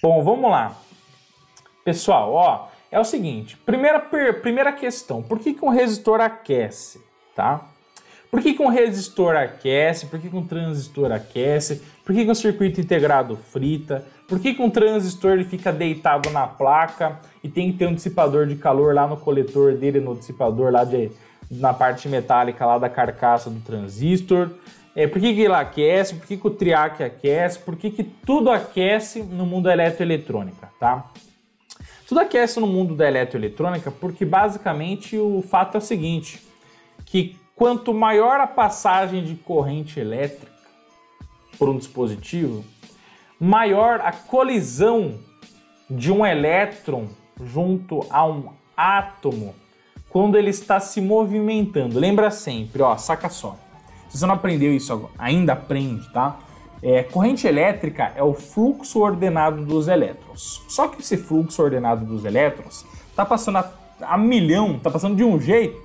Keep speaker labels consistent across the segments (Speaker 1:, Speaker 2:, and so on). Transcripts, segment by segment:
Speaker 1: Bom, vamos lá. Pessoal, ó, é o seguinte, primeira questão, por que um resistor aquece, tá? Por que um resistor aquece? Por que um transistor aquece? Por que um circuito integrado frita? Por que um transistor ele fica deitado na placa e tem que ter um dissipador de calor lá no coletor dele, no dissipador lá na parte metálica lá da carcaça do transistor? Por que ele aquece? Por que o triac aquece? Por que tudo aquece no mundo da eletroeletrônica, tá? Tudo aquece no mundo da eletroeletrônica porque basicamente o fato é o seguinte, que quanto maior a passagem de corrente elétrica por um dispositivo, maior a colisão de um elétron junto a um átomo quando ele está se movimentando. Lembra sempre, ó, saca só. Se você não aprendeu isso, ainda aprende, tá? Corrente elétrica é o fluxo ordenado dos elétrons. Só que esse fluxo ordenado dos elétrons está passando a milhão, está passando de um jeito,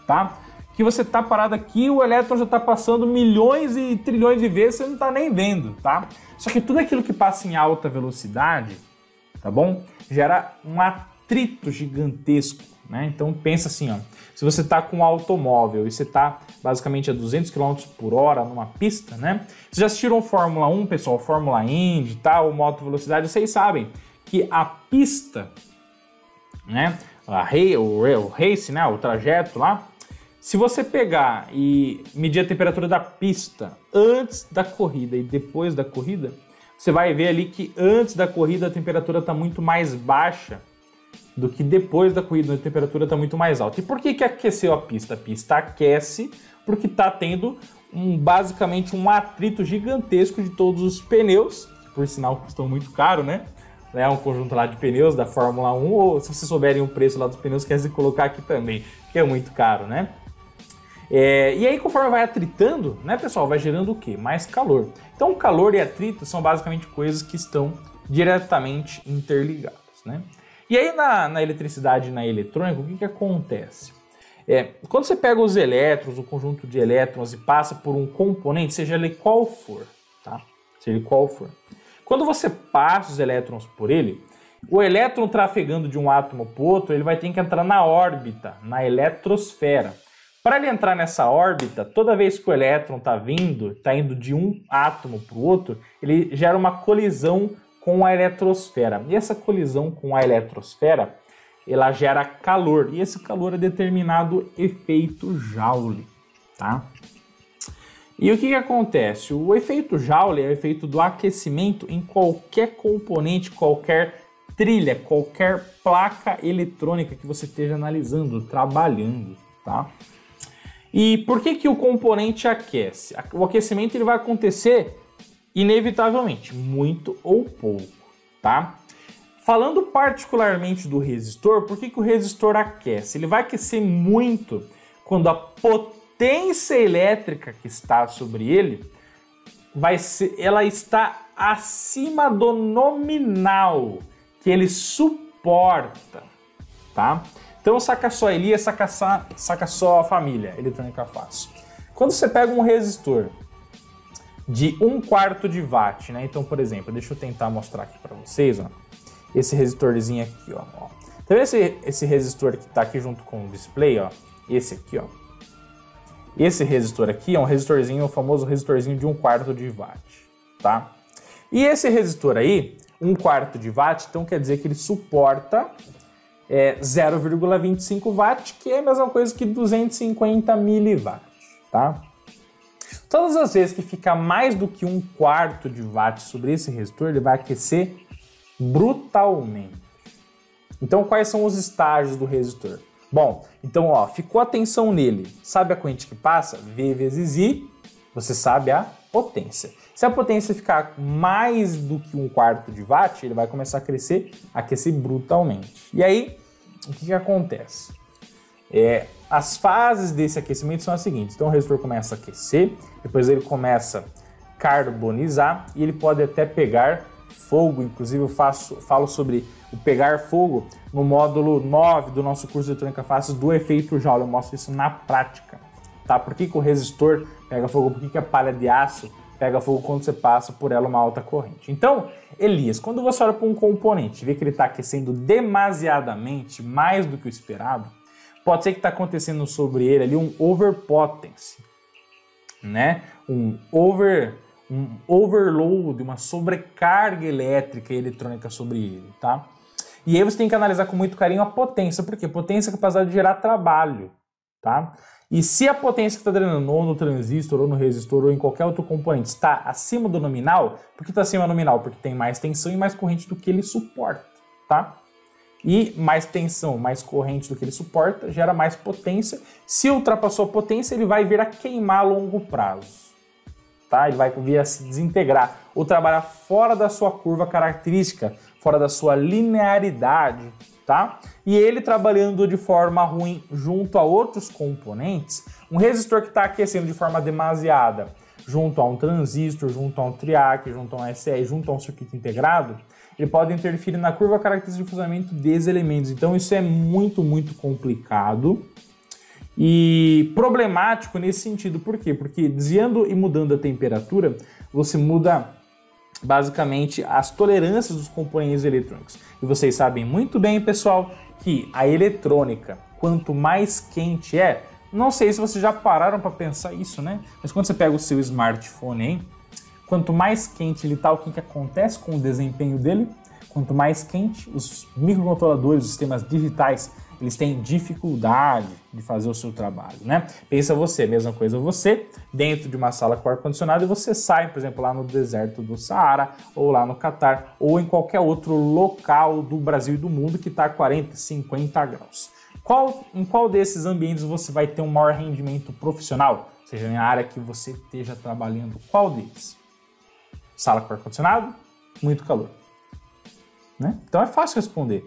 Speaker 1: tá? Que você está parado aqui, o elétron já está passando milhões e trilhões de vezes, você não está nem vendo, tá? Só que tudo aquilo que passa em alta velocidade, tá bom? Gera um atrito gigantesco, né? Então pensa assim, ó, se você está com um automóvel e você está basicamente a 200 km por hora numa pista, né? Vocês já assistiram Fórmula 1, pessoal? Fórmula Indy, tal, moto velocidade, vocês sabem que a pista, né? O race, né? O trajeto lá, se você pegar e medir a temperatura da pista antes da corrida e depois da corrida, você vai ver ali que antes da corrida a temperatura está muito mais baixa do que depois da corrida, a temperatura está muito mais alta. E por que aqueceu a pista? A pista aquece porque está tendo basicamente um atrito gigantesco de todos os pneus, que por sinal custam muito caro, né? É um conjunto lá de pneus da Fórmula 1, ou se vocês souberem o preço lá dos pneus, quer dizer colocar aqui também, que é muito caro, né? E aí, conforme vai atritando, né, pessoal, vai gerando o quê? Mais calor. Então, calor e atrito são basicamente coisas que estão diretamente interligadas, né? E aí, na eletricidade e na eletrônica, o que acontece? Quando você pega os elétrons, o conjunto de elétrons e passa por um componente, seja ele qual for, tá? Seja ele qual for. Quando você passa os elétrons por ele, o elétron trafegando de um átomo para o outro, ele vai ter que entrar na órbita, na eletrosfera. Para ele entrar nessa órbita, toda vez que o elétron está indo de um átomo para o outro, ele gera uma colisão com a eletrosfera. E essa colisão com a eletrosfera, ela gera calor. E esse calor é determinado efeito Joule, tá? E o que acontece? O efeito Joule é o efeito do aquecimento em qualquer componente, qualquer trilha, qualquer placa eletrônica que você esteja analisando, trabalhando, tá? E por que o componente aquece? O aquecimento ele vai acontecer inevitavelmente, muito ou pouco, tá? Falando particularmente do resistor, por que o resistor aquece? Ele vai aquecer muito quando a potência elétrica que está sobre ele ela está acima do nominal que ele suporta, tá? Então saca só Elias, saca só a família, eletrônica fácil. Quando você pega um resistor de 1/4 de watt, né? Então, por exemplo, deixa eu tentar mostrar aqui para vocês, ó. Esse resistorzinho aqui, ó. Então esse resistor que está aqui junto com o display, ó, esse aqui, ó. Esse resistor aqui é um resistorzinho, o famoso resistorzinho de 1/4 de watt, tá? E esse resistor aí, 1/4 de watt, então quer dizer que ele suporta 0,25 watt, que é a mesma coisa que 250 miliwatts, tá? Todas as vezes que fica mais do que 1/4 de watt sobre esse resistor, ele vai aquecer brutalmente. Então, quais são os estágios do resistor? Bom, então, ó, ficou a tensão nele. Sabe a corrente que passa? V vezes I, você sabe a potência. Se a potência ficar mais do que 1/4 de watt, ele vai começar a aquecer brutalmente. E aí, o que acontece? As fases desse aquecimento são as seguintes. Então, o resistor começa a aquecer, depois ele começa a carbonizar e ele pode até pegar fogo. Inclusive, eu falo sobre o pegar fogo no módulo 9 do nosso curso de eletrônica fácil do efeito Joule. Eu mostro isso na prática, tá? Por que o resistor pega fogo? Por que a palha de aço pega fogo quando você passa por ela uma alta corrente. Então, Elias, quando você olha para um componente e vê que ele está aquecendo demasiadamente, mais do que o esperado, pode ser que está acontecendo sobre ele ali um overpotence, né? Um overload, uma sobrecarga elétrica e eletrônica sobre ele, tá? E aí você tem que analisar com muito carinho a potência, porque potência é a capacidade de gerar trabalho, tá? E se a potência que está drenando ou no transistor, ou no resistor, ou em qualquer outro componente está acima do nominal, por que está acima do nominal? Porque tem mais tensão e mais corrente do que ele suporta, tá? E mais tensão, mais corrente do que ele suporta, gera mais potência. Se ultrapassou a potência, ele vai vir a queimar a longo prazo, tá? Ele vai vir a se desintegrar ou trabalhar fora da sua curva característica, fora da sua linearidade, tá? E ele trabalhando de forma ruim junto a outros componentes, um resistor que está aquecendo de forma demasiada junto a um transistor, junto a um triac, junto a um SR, junto a um circuito integrado, ele pode interferir na curva característica de funcionamento desses elementos. Então isso é muito, muito complicado e problemático nesse sentido. Por quê? Porque desviando e mudando a temperatura, você muda basicamente as tolerâncias dos componentes eletrônicos. E vocês sabem muito bem, pessoal, que a eletrônica, quanto mais quente é, não sei se vocês já pararam para pensar isso, né? Mas quando você pega o seu smartphone, hein? Quanto mais quente ele está, o que acontece com o desempenho dele? Quanto mais quente, os microcontroladores, os sistemas digitais, eles têm dificuldade de fazer o seu trabalho, né? Pensa você, mesma coisa você, dentro de uma sala com ar-condicionado e você sai, por exemplo, lá no deserto do Saara, ou lá no Catar, ou em qualquer outro local do Brasil e do mundo que está a 40, 50 graus. Em qual desses ambientes você vai ter um maior rendimento profissional? Seja na área que você esteja trabalhando, qual deles? Sala com ar-condicionado, muito calor, né? Então é fácil responder,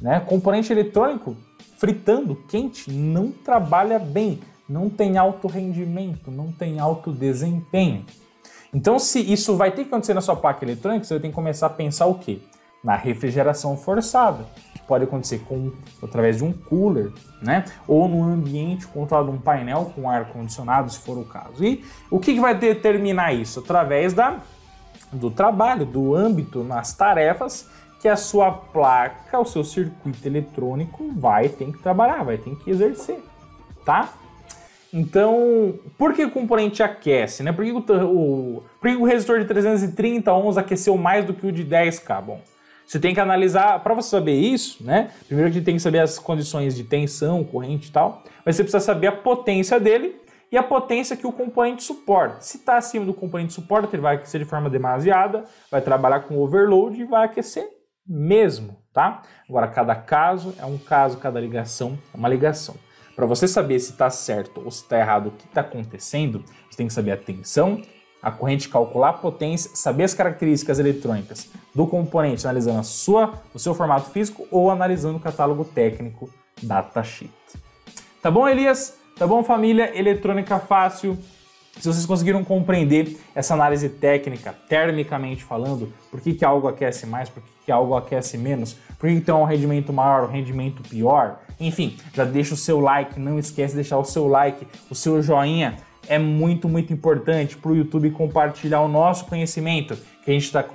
Speaker 1: né? Componente eletrônico fritando quente não trabalha bem, não tem alto rendimento, não tem alto desempenho. Então, se isso vai ter que acontecer na sua placa eletrônica, você vai ter que começar a pensar o quê? Na refrigeração forçada. Pode acontecer através de um cooler, né? Ou no ambiente controlado, um painel com ar-condicionado, se for o caso. E o que vai determinar isso? Através do trabalho, do âmbito, nas tarefas que a sua placa, o seu circuito eletrônico vai ter que trabalhar, vai ter que exercer, tá? Então, por que o componente aquece, né? Por que o resistor de 330 ohms aqueceu mais do que o de 10K? Bom, você tem que analisar, para você saber isso, né? Primeiro a gente tem que saber as condições de tensão, corrente e tal, mas você precisa saber a potência dele e a potência que o componente suporta. Se está acima do componente suporta, ele vai aquecer de forma demasiada, vai trabalhar com overload e vai aquecer mesmo, tá? Agora, cada caso é um caso, cada ligação é uma ligação. Para você saber se está certo ou se está errado o que está acontecendo, você tem que saber a tensão, a corrente, calcular a potência, saber as características eletrônicas do componente, analisando o seu formato físico ou analisando o catálogo técnico datasheet. Tá bom, Elias? Tá bom, família? Eletrônica fácil. Se vocês conseguiram compreender essa análise técnica, termicamente falando, por que algo aquece mais, por que algo aquece menos, por que tem um rendimento maior, um rendimento pior, enfim, já deixa o seu like, não esquece de deixar o seu like, o seu joinha, é muito, muito importante para o YouTube compartilhar o nosso conhecimento que a gente está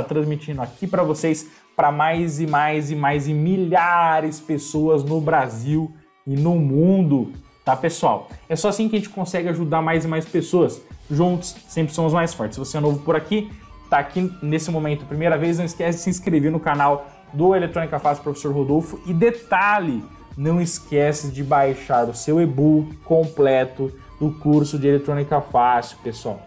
Speaker 1: transmitindo aqui para vocês, para mais e mais e mais e milhares de pessoas no Brasil e no mundo. Tá, pessoal? É só assim que a gente consegue ajudar mais e mais pessoas. Juntos, sempre somos mais fortes. Se você é novo por aqui, tá aqui nesse momento, primeira vez, não esquece de se inscrever no canal do Eletrônica Fácil Professor Rodolfo. E detalhe, não esquece de baixar o seu e-book completo do curso de Eletrônica Fácil, pessoal.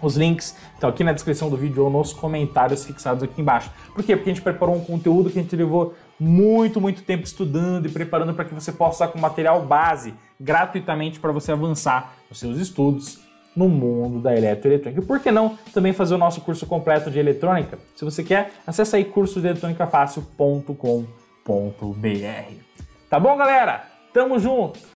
Speaker 1: Os links estão aqui na descrição do vídeo ou nos comentários fixados aqui embaixo. Por quê? Porque a gente preparou um conteúdo que a gente levou muito, muito tempo estudando e preparando para que você possa usar como material base gratuitamente para você avançar nos seus estudos no mundo da eletroeletrônica. E por que não também fazer o nosso curso completo de eletrônica? Se você quer, acessa aí cursodeeletronicafácil.com.br. Tá bom, galera? Tamo junto!